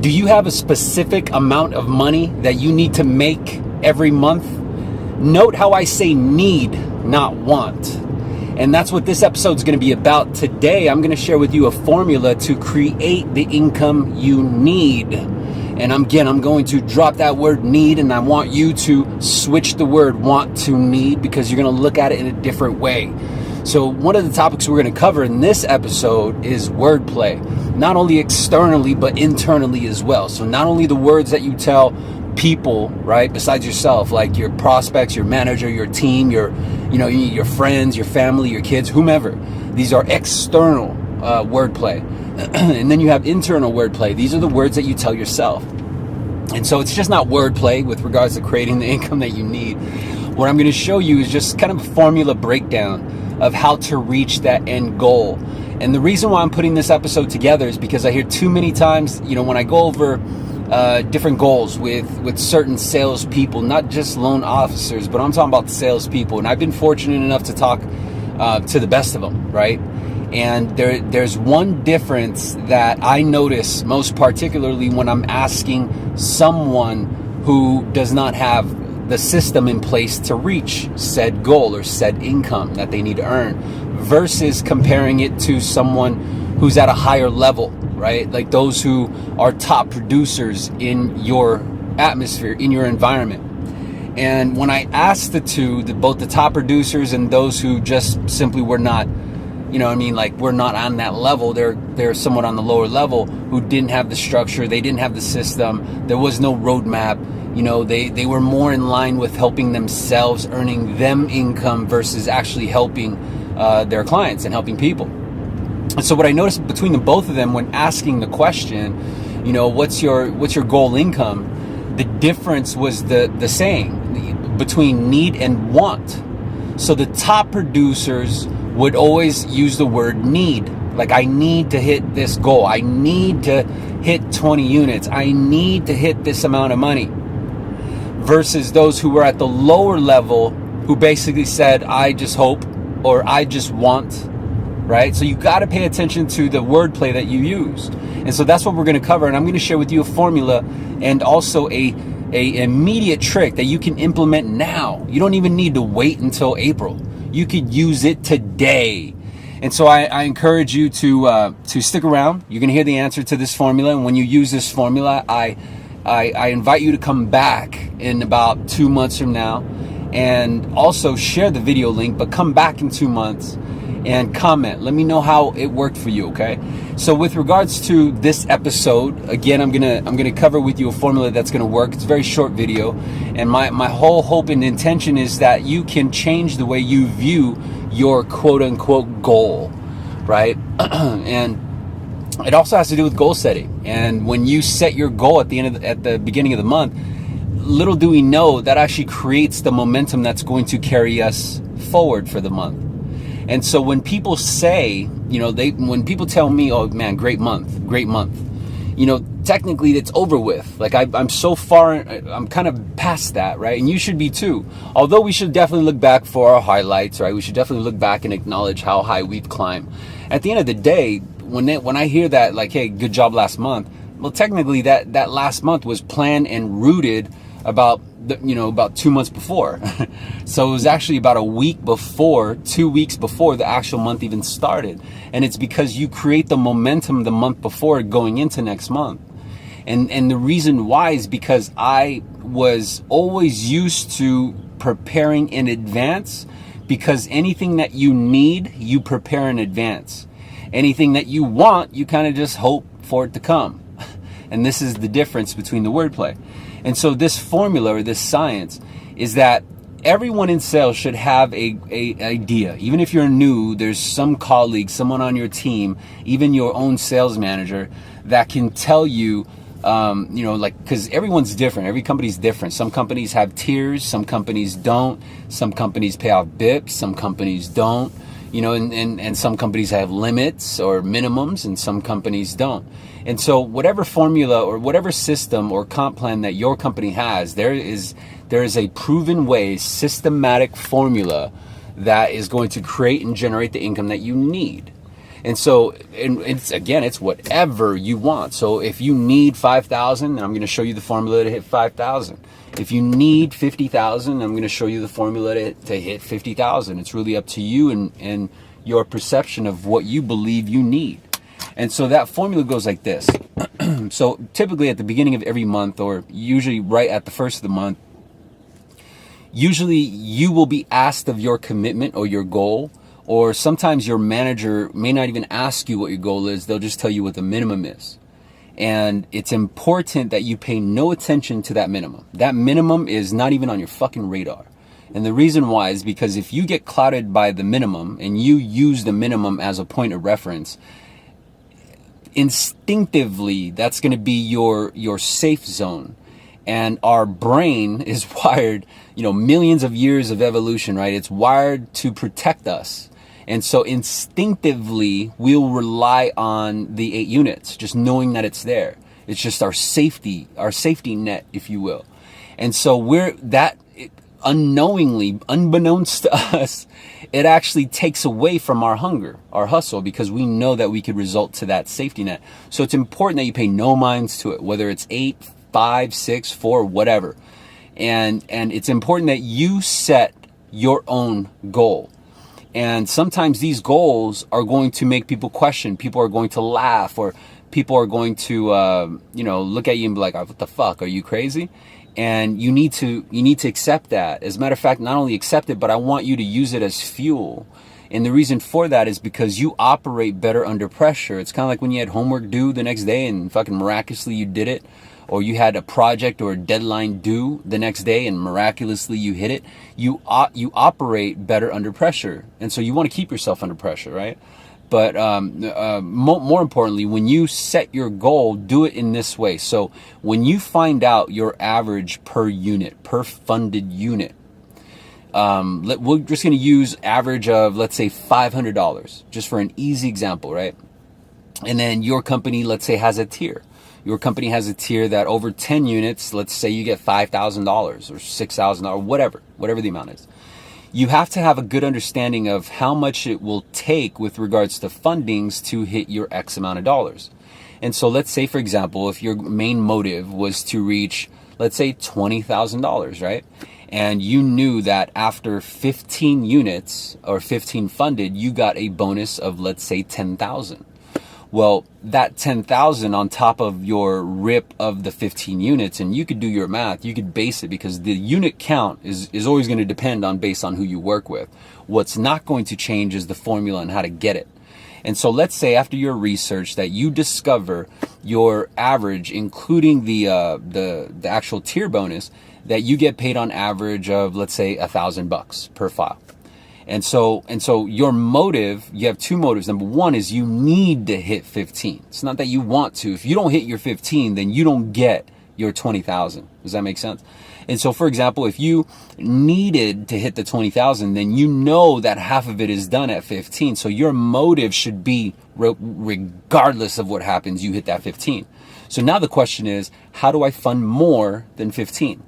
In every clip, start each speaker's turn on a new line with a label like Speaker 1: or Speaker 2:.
Speaker 1: Do you have a specific amount of money that you need to make every month? Note how I say need, not want. And that's what this episode is going to be about. Today, I'm going to share with you a formula to create the income you need. And I'm going to drop that word need, and I want you to switch the word want to need, because you're going to look at it in a different way. So one of the topics we're going to cover in this episode is wordplay, not only externally, but internally as well. So not only the words that you tell people, right, besides yourself, like your prospects, your manager, your team, your friends, your family, your kids, whomever. These are external wordplay. And then you have internal wordplay. These are the words that you tell yourself. And so it's just not wordplay with regards to creating the income that you need. What I'm going to show you is just kind of a formula breakdown of how to reach that end goal. And the reason why I'm putting this episode together is because I hear too many times, when I go over different goals with certain salespeople, not just loan officers, but I'm talking about the salespeople. And I've been fortunate enough to talk to the best of them, right? And there's one difference that I notice most particularly when I'm asking someone who does not have the system in place to reach said goal or said income that they need to earn, versus comparing it to someone who's at a higher level, right? Like those who are top producers in your atmosphere, in your environment. And when I asked both the top producers and those who just simply were not, we're not on that level. They're somewhat on the lower level, who didn't have the structure. They didn't have the system. There was no roadmap. They were more in line with helping themselves, earning them income versus actually helping their clients and helping people. And so what I noticed between the both of them when asking the question, what's your goal income? The difference was the same between need and want. So the top producers would always use the word need. Like, I need to hit this goal. I need to hit 20 units. I need to hit this amount of money. Versus those who were at the lower level, who basically said, I just hope, or I just want, right? So you got to pay attention to the wordplay that you use. And so that's what we're going to cover. And I'm going to share with you a formula and also a immediate trick that you can implement now. You don't even need to wait until April. You could use it today. And so I encourage you to stick around. You're going to hear the answer to this formula. And when you use this formula, I invite you to come back in about 2 months from now, and also share the video link, but come back in 2 months and comment. Let me know how it worked for you, okay? So with regards to this episode, again, I'm gonna cover with you a formula that's gonna work. It's a very short video, and my whole hope and intention is that you can change the way you view your quote-unquote goal, right? And it also has to do with goal setting. And when you set your goal at the beginning of the month, little do we know that actually creates the momentum that's going to carry us forward for the month. And so when people say, when people tell me, oh man, great month, technically it's over with. Like I'm so far, I'm kind of past that, right? And you should be too. Although we should definitely look back for our highlights, right? We should definitely look back and acknowledge how high we've climbed. At the end of the day, when I hear that, like, hey, good job last month, well, technically that last month was planned and rooted about 2 months before. So it was actually about 2 weeks before the actual month even started. And it's because you create the momentum the month before going into next month. And the reason why is because I was always used to preparing in advance, because anything that you need, you prepare in advance. Anything that you want, you kind of just hope for it to come. And this is the difference between the wordplay. And so this formula, or this science, is that everyone in sales should have a idea. Even if you're new, there's some colleague, someone on your team, even your own sales manager, that can tell you, because everyone's different. Every company's different. Some companies have tiers, some companies don't. Some companies pay off BIPs, some companies don't. And some companies have limits or minimums, and some companies don't. And so whatever formula or whatever system or comp plan that your company has, there is a proven way, systematic formula that is going to create and generate the income that you need. And so, and it's whatever you want. So if you need 5,000, I'm going to show you the formula to hit 5,000. If you need 50,000, I'm going to show you the formula to hit 50,000. It's really up to you and your perception of what you believe you need. And so that formula goes like this. So typically at the beginning of every month, or usually right at the first of the month, usually you will be asked of your commitment or your goal, or sometimes your manager may not even ask you what your goal is. They'll just tell you what the minimum is. And it's important that you pay no attention to that minimum. That minimum is not even on your fucking radar. And the reason why is because if you get clouded by the minimum and you use the minimum as a point of reference, instinctively that's going to be your safe zone. And our brain is wired, millions of years of evolution, right? It's wired to protect us. And so instinctively, we'll rely on the 8 units, just knowing that it's there. It's just our safety net, if you will. And so unknowingly, unbeknownst to us, it actually takes away from our hunger, our hustle, because we know that we could result to that safety net. So it's important that you pay no minds to it, whether it's 8, 5, 6, 4, whatever. And it's important that you set your own goal. And sometimes these goals are going to make people question. People are going to laugh, or people are going to, look at you and be like, what the fuck? Are you crazy? And you need to accept that. As a matter of fact, not only accept it, but I want you to use it as fuel. And the reason for that is because you operate better under pressure. It's kind of like when you had homework due the next day and fucking miraculously you did it. Or you had a project or a deadline due the next day and miraculously you hit it. You operate better under pressure. And so you want to keep yourself under pressure, right? But more importantly, when you set your goal, do it in this way. So when you find out your average per unit, per funded unit, we're just going to use average of, let's say, $500, just for an easy example, right? And then your company, let's say, has a tier. Your company has a tier that over 10 units, let's say you get $5,000 or $6,000, whatever the amount is. You have to have a good understanding of how much it will take with regards to fundings to hit your X amount of dollars. And so let's say, for example, if your main motive was to reach, let's say, $20,000, right? And you knew that after 15 units or 15 funded, you got a bonus of, let's say, 10,000. Well, that 10,000 on top of your rip of the 15 units, and you could do your math, you could base it, because the unit count is always going to depend on based on who you work with. What's not going to change is the formula and how to get it. And so let's say after your research that you discover your average, including the actual tier bonus, that you get paid on average of, let's say, $1,000 per file. And so your motive, you have two motives. Number one is you need to hit 15. It's not that you want to. If you don't hit your 15, then you don't get your 20,000. Does that make sense? And so, for example, if you needed to hit the 20,000, then you know that half of it is done at 15. So your motive should be, regardless of what happens, you hit that 15. So now the question is, how do I fund more than 15?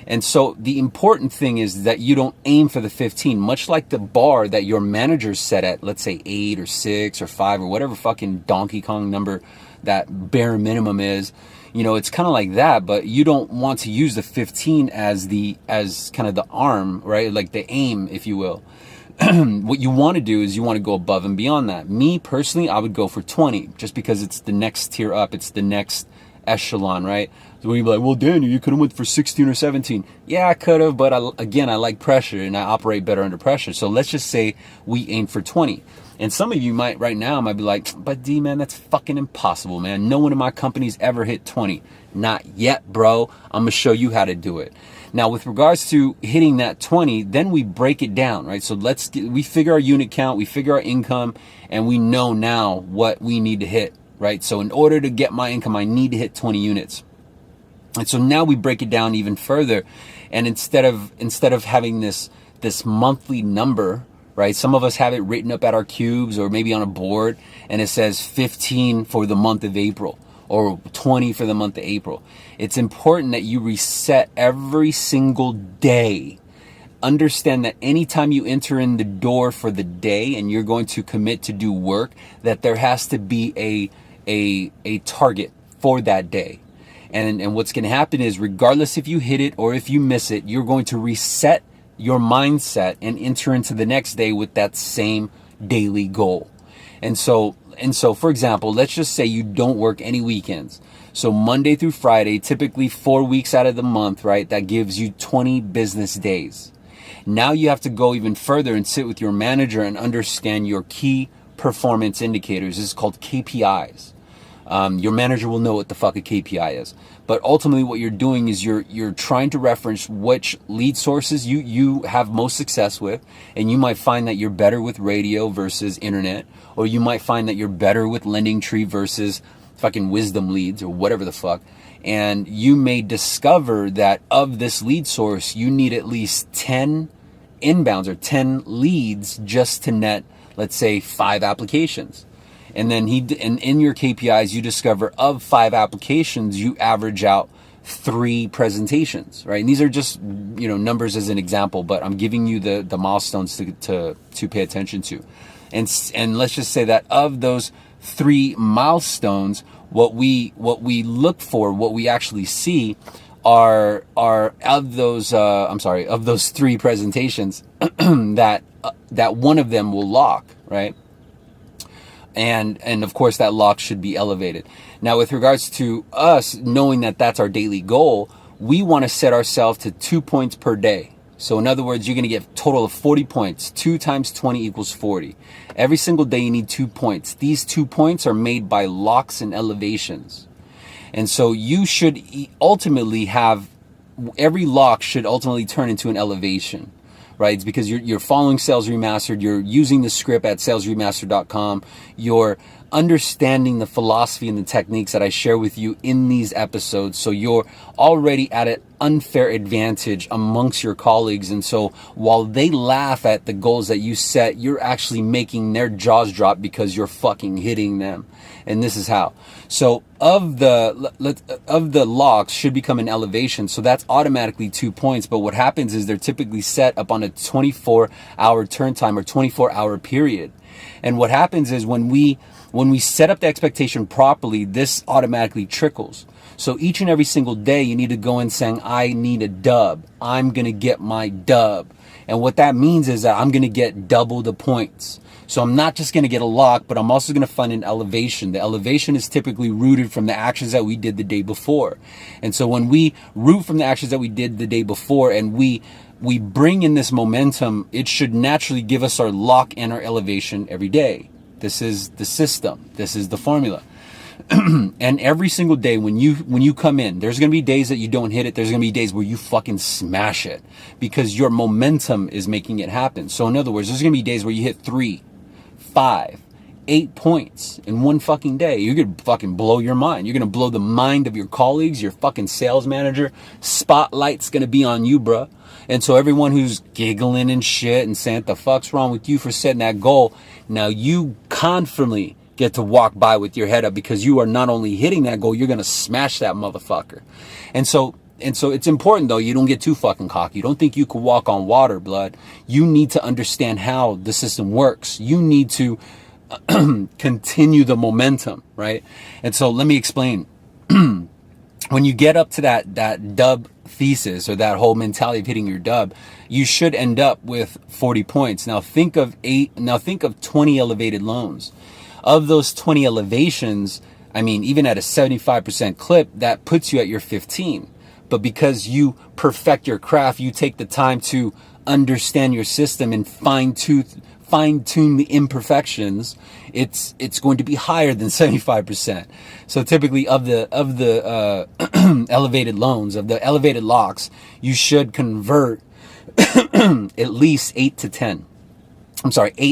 Speaker 1: And so the important thing is that you don't aim for the 15, much like the bar that your manager set at, let's say 8 or 6 or 5 or whatever fucking Donkey Kong number that bare minimum is. It's kind of like that, but you don't want to use the 15 as kind of the arm, right? Like the aim, if you will. What you want to do is you want to go above and beyond that. Me personally, I would go for 20 just because it's the next tier up. It's the next echelon, right? So when you're like, well, Daniel, you could have went for 16 or 17. Yeah, I could have, but I like pressure and I operate better under pressure. So let's just say we aim for 20. And some of you might be like, but D, man, that's fucking impossible, man. No one in my company's ever hit 20. Not yet, bro. I'm going to show you how to do it. Now, with regards to hitting that 20, then we break it down, right? So we figure our unit count, we figure our income, and we know now what we need to hit, right? So in order to get my income, I need to hit 20 units. And so now we break it down even further. And instead of having this monthly number, right? Some of us have it written up at our cubes or maybe on a board, and it says 15 for the month of April or 20 for the month of April. It's important that you reset every single day understand that anytime you enter in the door for the day and you're going to commit to do work, that there has to be a target for that day. And what's going to happen is, regardless if you hit it or if you miss it, you're going to reset your mindset and enter into the next day with that same daily goal. And so, for example, let's just say you don't work any weekends. So Monday through Friday, typically 4 weeks out of the month, right? That gives you 20 business days. Now you have to go even further and sit with your manager and understand your key performance indicators. This is called KPIs. Your manager will know what the fuck a KPI is. But ultimately what you're doing is you're trying to reference which lead sources you have most success with. And you might find that you're better with radio versus internet. Or you might find that you're better with Lending Tree versus fucking wisdom leads or whatever the fuck. And you may discover that of this lead source, you need at least 10 inbounds or 10 leads just to net, let's say, 5 applications. And then in your KPIs, you discover of 5 applications, you average out 3 presentations, right? And these are just, numbers as an example, but I'm giving you the milestones to pay attention to. And let's just say that of those 3 milestones, what we look for, what we actually see are of those 3 presentations that one of them will lock, right? And of course that lock should be elevated. Now, with regards to us knowing that that's our daily goal, we want to set ourselves to 2 points per day. So in other words, you're going to get a total of 40 points. 2 times 20 equals 40. Every single day you need 2 points. These 2 points are made by locks and elevations. And so you should ultimately have, every lock should ultimately turn into an elevation, right? It's because you're following Sales Remastered. You're using the script at salesremastered.com. You're understanding the philosophy and the techniques that I share with you in these episodes. So you're already at an unfair advantage amongst your colleagues. And so while they laugh at the goals that you set, you're actually making their jaws drop because you're fucking hitting them. And this is how. So of the locks should become an elevation. So that's automatically 2 points. But what happens is they're typically set up on a 24-hour turn time or 24-hour period. And what happens is when we set up the expectation properly, this automatically trickles. So each and every single day, you need to go in saying, I need a dub. I'm going to get my dub. And what that means is that I'm going to get double the points. So I'm not just going to get a lock, but I'm also going to find an elevation. The elevation is typically rooted from the actions that we did the day before. And so when we root from the actions that we did the day before and we bring in this momentum, it should naturally give us our lock and our elevation every day. This is the system. This is the formula. And every single day when you come in, there's going to be days that you don't hit it. There's going to be days where you fucking smash it because your momentum is making it happen. So in other words, there's going to be days where you hit 3, 5, 8 points in one fucking day. You're going to fucking blow your mind. You're going to blow the mind of your colleagues, your fucking sales manager. Spotlight's going to be on you, bruh. And so everyone who's giggling and shit and saying, the fuck's wrong with you for setting that goal? Now you confidently get to walk by with your head up because you are not only hitting that goal, you're going to smash that motherfucker. And so it's important though, you don't get too fucking cocky. You don't think you can walk on water, blood. You need to understand how the system works. You need to continue the momentum, right? And so let me explain. When you get up to that dub thesis or that whole mentality of hitting your dub, you should end up with 40 points. Now think of 20 elevated loans. Of those 20 elevations, I mean, even at a 75% clip, that puts you at your 15. But because you perfect your craft, you take the time to understand your system and fine-tune the imperfections, it's going to be higher than 75%. So typically of the elevated loans, of the elevated locks, you should convert at least 8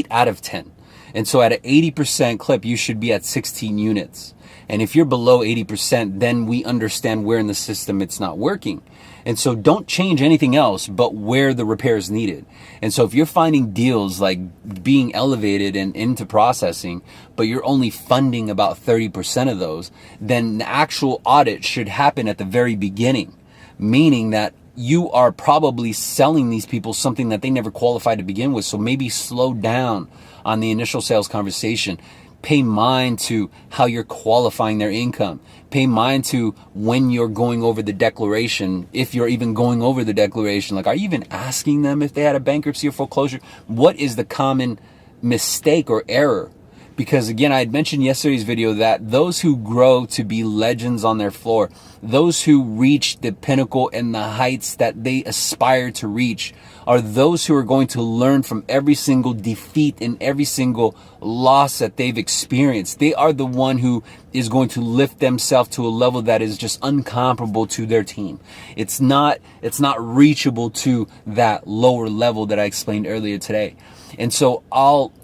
Speaker 1: out of 10. And so at an 80% clip, you should be at 16 units. And if you're below 80%, then we understand where in the system it's not working. And so don't change anything else but where the repair is needed. And so if you're finding deals like being elevated and into processing, but you're only funding about 30% of those, then the actual audit should happen at the very beginning, meaning that you are probably selling these people something that they never qualified to begin with. So maybe slow down on the initial sales conversation. Pay mind to how you're qualifying their income. Pay mind to when you're going over the declaration, if you're even going over the declaration. Like, are you even asking them if they had a bankruptcy or foreclosure? What is the common mistake or error? Because again, I had mentioned yesterday's video that those who grow to be legends on their floor, those who reach the pinnacle and the heights that they aspire to reach, are those who are going to learn from every single defeat and every single loss that they've experienced. They are the one who is going to lift themselves to a level that is just uncomparable to their team. It's not reachable to that lower level that I explained earlier today. And so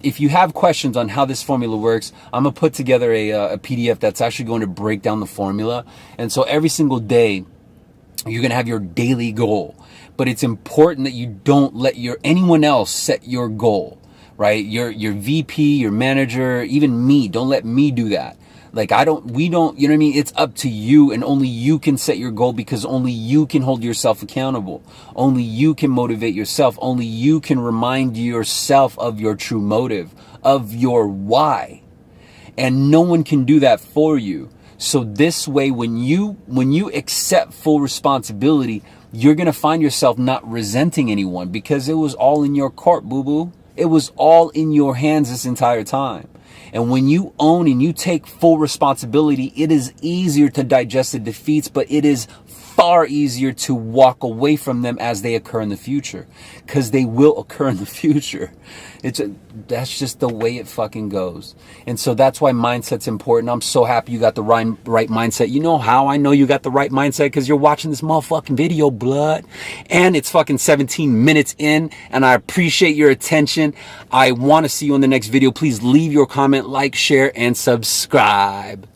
Speaker 1: if you have questions on how this formula works, I'm going to put together a PDF that's actually going to break down the formula. And so every single day, you're going to have your daily goal. But it's important that you don't let anyone else set your goal, right? Your VP, your manager, even me, don't let me do that. Like we don't, you know what I mean? It's up to you, and only you can set your goal, because only you can hold yourself accountable. Only you can motivate yourself. Only you can remind yourself of your true motive, of your why. And no one can do that for you. So this way, when you accept full responsibility, you're going to find yourself not resenting anyone, because it was all in your court, boo-boo. It was all in your hands this entire time. And when you own and you take full responsibility, it is easier to digest the defeats, but it is far easier to walk away from them as they occur in the future, because they will occur in the future. That's just the way it fucking goes. And so that's why mindset's important. I'm so happy you got the right mindset. You know how I know you got the right mindset? Because you're watching this motherfucking video, blood. And it's fucking 17 minutes in, and I appreciate your attention. I want to see you in the next video. Please leave your comment, like, share, and subscribe.